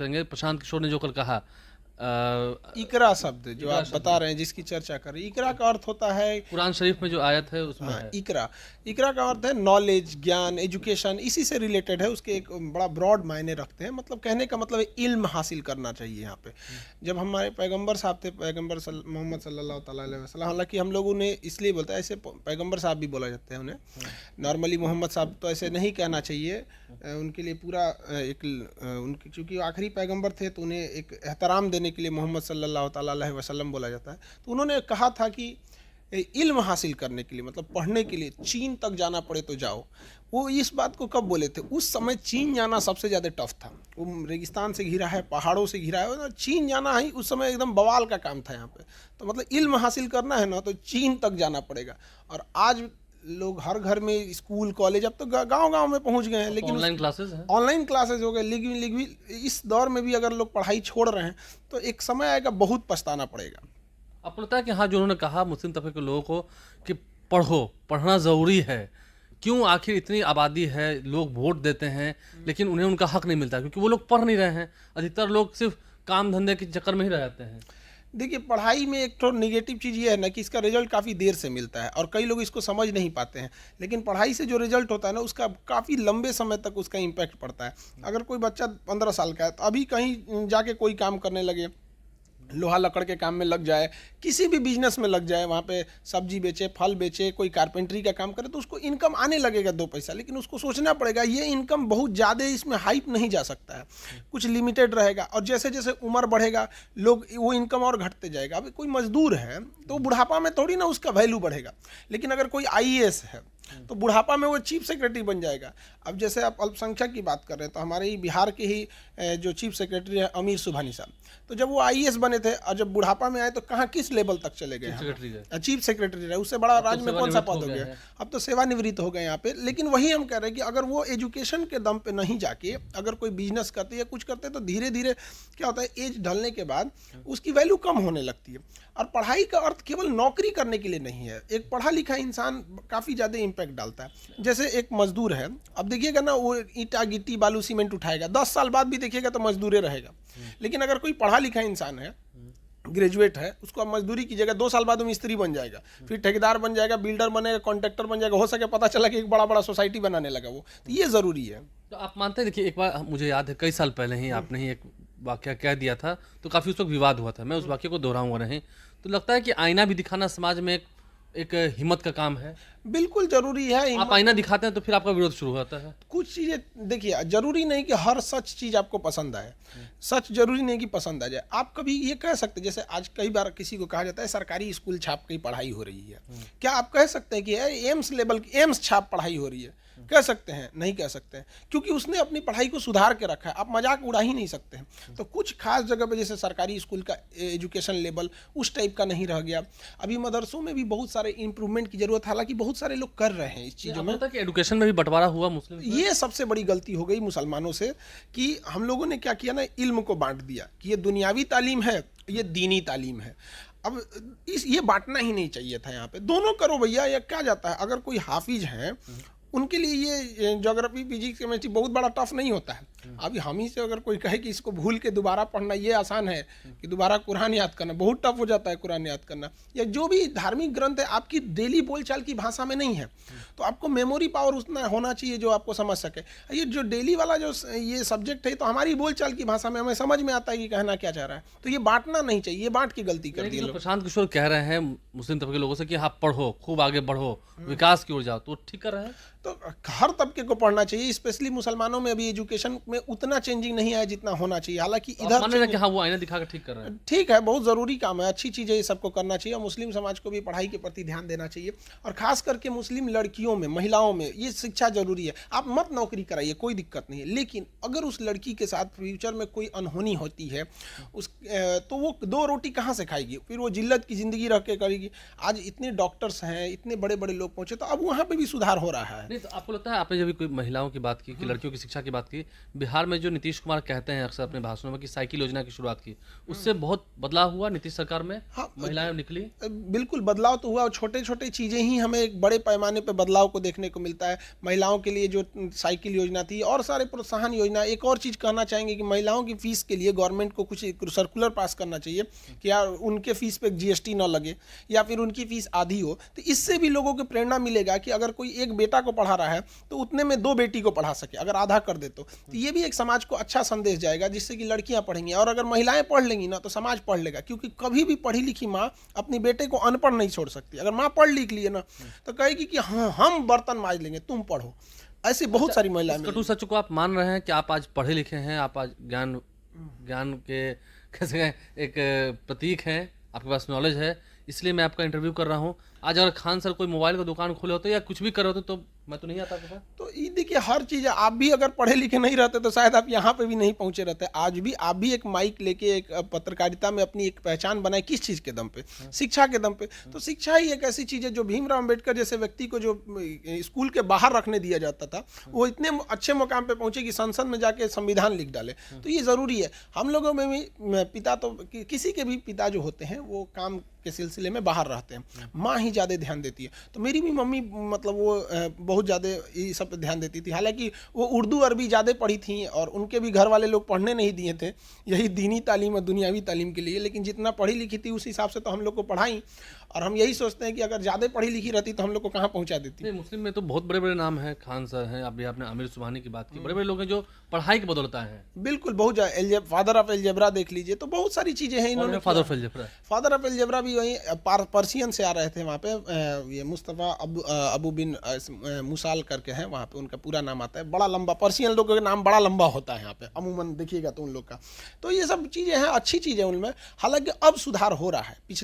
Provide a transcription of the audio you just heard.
करेंगे। प्रशांत किशोर ने जो कल कहा, इकरा शब्द जो आप बता रहे हैं, जिसकी चर्चा कर रहे हैं, इकरा का अर्थ होता है, कुरान शरीफ में जो आयत है उसमें है। इकरा, इकरा का अर्थ है नॉलेज, ज्ञान, एजुकेशन, इसी से रिलेटेड है। उसके एक बड़ा ब्रॉड मायने रखते हैं। मतलब कहने का मतलब है इल्म हासिल करना चाहिए यहाँ पे। जब हमारे पैगंबर साहब थे, पैगंबर मोहम्मद सल्लल्लाहु अलैहि वसल्लम, हालांकि हम लोगों ने इसलिए बोलता है, ऐसे पैगंबर साहब भी बोला जाता है उन्हें, नॉर्मली मोहम्मद साहब तो ऐसे नहीं कहना चाहिए। उनके लिए पूरा उनके, चूँकि आखिरी पैगंबर थे तो उन्हें एक एहतराम देने के लिए मोहम्मद सल्लल्लाहु अलैहि वसल्लम बोला जाता है। तो उन्होंने कहा था कि इल्म हासिल करने के लिए, मतलब पढ़ने के लिए चीन तक जाना पड़े तो जाओ। वो इस बात को कब बोले थे? उस समय चीन जाना सबसे ज़्यादा टफ था। वो रेगिस्तान से घिरा है, पहाड़ों से घिरा है, चीन जाना ही उस समय एकदम बवाल का काम था यहाँ पे। तो मतलब इल्म हासिल करना है ना, तो चीन तक जाना पड़ेगा। और आज लोग हर घर में स्कूल, कॉलेज, अब तो गांव-गांव में पहुंच गए हैं, लेकिन ऑनलाइन क्लासेस हैं, ऑनलाइन क्लासेस हो गए। लेकिन इस दौर में भी अगर लोग पढ़ाई छोड़ रहे हैं तो एक समय आएगा बहुत पछताना पड़ेगा। आपको लगता है कि हाँ, जो उन्होंने कहा मुस्लिम तबके के लोगों को कि पढ़ो, पढ़ना ज़रूरी है, क्यों? आखिर इतनी आबादी है, लोग वोट देते हैं, लेकिन उन्हें उनका हक नहीं मिलता क्योंकि वो लोग पढ़ नहीं रहे हैं। अधिकतर लोग सिर्फ काम धंधे के चक्कर में ही रह जाते हैं। देखिए, पढ़ाई में एक तो नेगेटिव चीज़ ये है ना कि इसका रिजल्ट काफ़ी देर से मिलता है और कई लोग इसको समझ नहीं पाते हैं। लेकिन पढ़ाई से जो रिजल्ट होता है ना, उसका काफ़ी लंबे समय तक उसका इम्पैक्ट पड़ता है। अगर कोई बच्चा 15 साल का है तो अभी कहीं जाके कोई काम करने लगे, लोहा लकड़ के काम में लग जाए, किसी भी बिजनेस में लग जाए, वहाँ पे सब्जी बेचे, फल बेचे, कोई कारपेंटरी का काम करे, तो उसको इनकम आने लगेगा 2 पैसा। लेकिन उसको सोचना पड़ेगा ये इनकम बहुत ज़्यादा इसमें हाइप नहीं जा सकता है, कुछ लिमिटेड रहेगा। और जैसे जैसे उम्र बढ़ेगा, लोग वो इनकम और घटते जाएगा। अभी कोई मजदूर है तो बुढ़ापा में थोड़ी ना उसका वैल्यू बढ़ेगा। लेकिन अगर कोई IAS है तो बुढ़ापा में वो चीफ सेक्रेटरी बन जाएगा। अब जैसे आप अल्पसंख्यक की बात कर रहे हैं, तो हमारे ही बिहार के ही जो चीफ सेक्रेटरी है अमीर सुबहानी साहब, तो जब वो IAS बने थे और जब बुढ़ापा में आए तो कहाँ किस लेवल तक चले गए? चीफ सेक्रेटरी रहे, उससे बड़ा राज्य में कौन सा पद हो गया? अब तो सेवानिवृत्त हो गए यहाँ पे। लेकिन वही हम कह रहे हैं कि अगर वो एजुकेशन के दम पे नहीं जाके अगर कोई बिजनेस करते या कुछ करते, तो धीरे धीरे क्या होता है, एज ढलने के बाद उसकी वैल्यू कम होने लगती है। और पढ़ाई का अर्थ केवल नौकरी करने के लिए नहीं है। एक पढ़ा लिखा इंसान काफ़ी ज़्यादा इम्पैक्ट डालता है। जैसे एक मजदूर है, अब देखिएगा ना, वो ईंटा गिट्टी बालू सीमेंट उठाएगा, 10 साल बाद भी देखिएगा तो मजदूरे रहेगा। लेकिन अगर कोई पढ़ा लिखा इंसान है, ग्रेजुएट है, उसको अब मजदूरी कीजिएगा, 2 साल बाद वो मिस्त्री बन जाएगा, फिर ठेकेदार बन जाएगा, बिल्डर बनेगा, कॉन्ट्रैक्टर बन जाएगा, हो सके पता चला कि एक बड़ा बड़ा सोसाइटी बनाने लगा वो। तो ये ज़रूरी है। तो आप मानते हैं, देखिए एक बार मुझे याद है, कई साल पहले ही आपने ही एक वाक्य कह दिया था, तो काफ़ी उस वक्त विवाद हुआ था। मैं उस वाक्य को दोहराऊंगा नहीं। तो लगता है कि आईना भी दिखाना समाज में एक हिम्मत का काम है। बिल्कुल जरूरी है। आप आईना दिखाते हैं तो फिर आपका विरोध शुरू होता है। कुछ चीज़ें देखिए, जरूरी नहीं कि हर सच चीज़ आपको पसंद आए। सच जरूरी नहीं कि पसंद आ जाए। आप कभी ये कह सकते, जैसे आज कई बार किसी को कहा जाता है सरकारी स्कूल छाप की पढ़ाई हो रही है, क्या आप कह सकते हैं कि एम्स लेवल की एम्स छाप पढ़ाई हो रही है? कह सकते हैं? नहीं कह सकते हैं, क्योंकि उसने अपनी पढ़ाई को सुधार के रखा है। आप मजाक उड़ा ही नहीं सकते हैं। तो कुछ खास जगह पे जैसे सरकारी स्कूल का एजुकेशन लेवल उस टाइप का नहीं रह गया। अभी मदरसों में भी बहुत सारे इंप्रूवमेंट की जरूरत, हालांकि बहुत सारे लोग कर रहे हैं इस चीज़ों में। कि एजुकेशन में भी बंटवारा हुआ मुस्लिम, ये सबसे बड़ी गलती हो गई मुसलमानों से कि हम लोगों ने क्या किया ना, इल्म को बांट दिया कि ये दुनियावी तालीम है, ये दीनी तालीम है। अब ये बांटना ही नहीं चाहिए था। यहाँ पे दोनों करो भैया। या क्या जाता है, अगर कोई हाफिज हैं उनके लिए ये ज्योग्राफी, फिजिक्स, केमिस्ट्री बहुत बड़ा टफ नहीं होता है। अभी हम ही से अगर कोई कहे कि इसको भूल के दोबारा पढ़ना ये आसान है कि दोबारा कुरान याद करना, बहुत टफ हो जाता है कुरान याद करना। या जो भी धार्मिक ग्रंथ है आपकी डेली बोलचाल की भाषा में नहीं है, तो आपको मेमोरी पावर उतना होना चाहिए जो आपको समझ सके। ये जो डेली वाला जो ये सब्जेक्ट है, तो हमारी बोलचाल की भाषा में हमें समझ में आता है कि कहना क्या चाह रहा है। तो ये बांटना नहीं चाहिए, ये बांट की गलती कर दी है। प्रशांत किशोर कह रहे हैं मुस्लिम तबके के लोगों से कि आप पढ़ो, खूब आगे बढ़ो, विकास की ओर जाओ, तो ठीक कर रहे हैं। तो हर तबके को पढ़ना चाहिए। स्पेशली मुसलमानों में अभी एजुकेशन में उतना चेंजिंग नहीं आया जितना होना चाहिए। हालांकि इधर कि हाँ, वो आईना दिखाकर ठीक कर रहे हैं। ठीक है, बहुत ज़रूरी काम है, अच्छी चीज़ है, ये सबको करना चाहिए। और मुस्लिम समाज को भी पढ़ाई के प्रति ध्यान देना चाहिए। और खास करके मुस्लिम लड़कियों में, महिलाओं में ये शिक्षा जरूरी है। आप मत नौकरी कराइए, कोई दिक्कत नहीं है, लेकिन अगर उस लड़की के साथ फ्यूचर में कोई अनहोनी होती है तो वो 2 रोटी कहाँ से खाएगी? फिर वो जिल्लत की ज़िंदगी रह के करेगी। आज इतने डॉक्टर्स हैं, इतने बड़े बड़े लोग पहुँचे, तो अब वहाँ पर भी सुधार हो रहा है। नहीं, तो आपको लगता है, आपने जब कोई महिलाओं की बात की कि लड़कियों की शिक्षा की बात की, बिहार में जो नीतीश कुमार कहते हैं अक्सर अपने भाषणों में कि साइकिल योजना की शुरुआत की, उससे बहुत बदलाव हुआ नीतीश सरकार में, हाँ, महिलाएं निकली। बिल्कुल बदलाव तो हुआ और छोटे छोटे चीज़ें ही हमें एक बड़े पैमाने पे बदलाव को देखने को मिलता है। महिलाओं के लिए जो साइकिल योजना थी और सारे प्रोत्साहन योजना। एक और चीज़ कहना चाहेंगे कि महिलाओं की फीस के लिए गवर्नमेंट को कुछ सर्कुलर पास करना चाहिए कि यार उनके फीस पे जीएसटी ना लगे या फिर उनकी फीस आधी हो। तो इससे भी लोगों को प्रेरणा मिलेगा कि अगर कोई एक बेटा को पढ़ा रहा है तो उतने में 2 बेटी को पढ़ा सके, अगर आधा कर दे तो ये भी एक समाज को अच्छा संदेश जाएगा, जिससे कि लड़कियां पढ़ेंगी। और अगर महिलाएं पढ़ लेंगी ना तो समाज पढ़ लेगा, क्योंकि कभी भी पढ़ी लिखी माँ अपनी बेटे को अनपढ़ नहीं छोड़ सकती। अगर माँ पढ़ लिख लिए ना तो कहेगी कि हाँ हम बर्तन मांज लेंगे, तुम पढ़ो। ऐसी बहुत सारी महिलाएं इस कटु सच को आप मान रहे हैं कि आप आज पढ़े लिखे हैं, आप आज ज्ञान के कैसे कहें एक प्रतीक हैं, आपके पास नॉलेज है, इसलिए मैं आपका इंटरव्यू कर रहा हूँ। आज अगर खान सर कोई मोबाइल का दुकान खोले होते या कुछ भी कर रहे होते तो मैं तो नहीं आता आपके पास। तो ये देखिए हर चीज़, आप भी अगर पढ़े लिखे नहीं रहते तो शायद आप यहाँ पे भी नहीं पहुँचे रहते। आज भी आप भी एक माइक लेके एक पत्रकारिता में अपनी एक पहचान बनाए, किस चीज़ के दम पे? शिक्षा के दम पे। तो शिक्षा ही एक ऐसी चीज़ है जो भीमराव अम्बेडकर जैसे व्यक्ति को जो स्कूल के बाहर रखने दिया जाता था, वो इतने अच्छे मुकाम पे पहुँचे कि संसद में जाके संविधान लिख डाले। तो ये ज़रूरी है। हम लोगों में भी पिता तो किसी के भी पिता जो होते हैं वो काम के सिलसिले में बाहर रहते हैं, माँ ही ज़्यादा ध्यान देती है। तो मेरी भी मम्मी मतलब वो बहुत ज़्यादा ये सब पे ध्यान देती थी। हालांकि वो उर्दू अरबी ज़्यादा पढ़ी थी और उनके भी घर वाले लोग पढ़ने नहीं दिए थे, यही दीनी तालीम और दुनियावी तालीम के लिए। लेकिन जितना पढ़ी लिखी थी उस हिसाब से तो हम लोग को पढ़ाई। और हम यही सोचते हैं कि अगर ज़्यादा पढ़ी लिखी रहती तो हम लोग को कहाँ पहुँचा देती। नहीं, मुस्लिम में तो बहुत बड़े बड़े नाम हैं, खान सर हैं, अभी आपने आमिर सुबहानी की बात की, बड़े बड़े लोग हैं जो पढ़ाई की बदौलत आए हैं। बिल्कुल, बहुत फादर ऑफ अलजेब्रा देख लीजिए, तो बहुत सारी चीज़ें हैं इन्होंने। फादर ऑफ अलजेब्रा भी वहीं पर्शियन से आ रहे थे। वहाँ पे ये मुस्तफ़ा अबू बिन मुसाल करके हैं, वहाँ पे उनका पूरा नाम आता है। बड़ा लंबा, पर्शियन लोगों का नाम बड़ा लंबा होता है यहाँ पे अमूमन देखिएगा तो उन लोग का। तो ये सब चीज़ें हैं, अच्छी चीज़ें उनमें। हालांकि अब सुधार हो रहा है। पिछले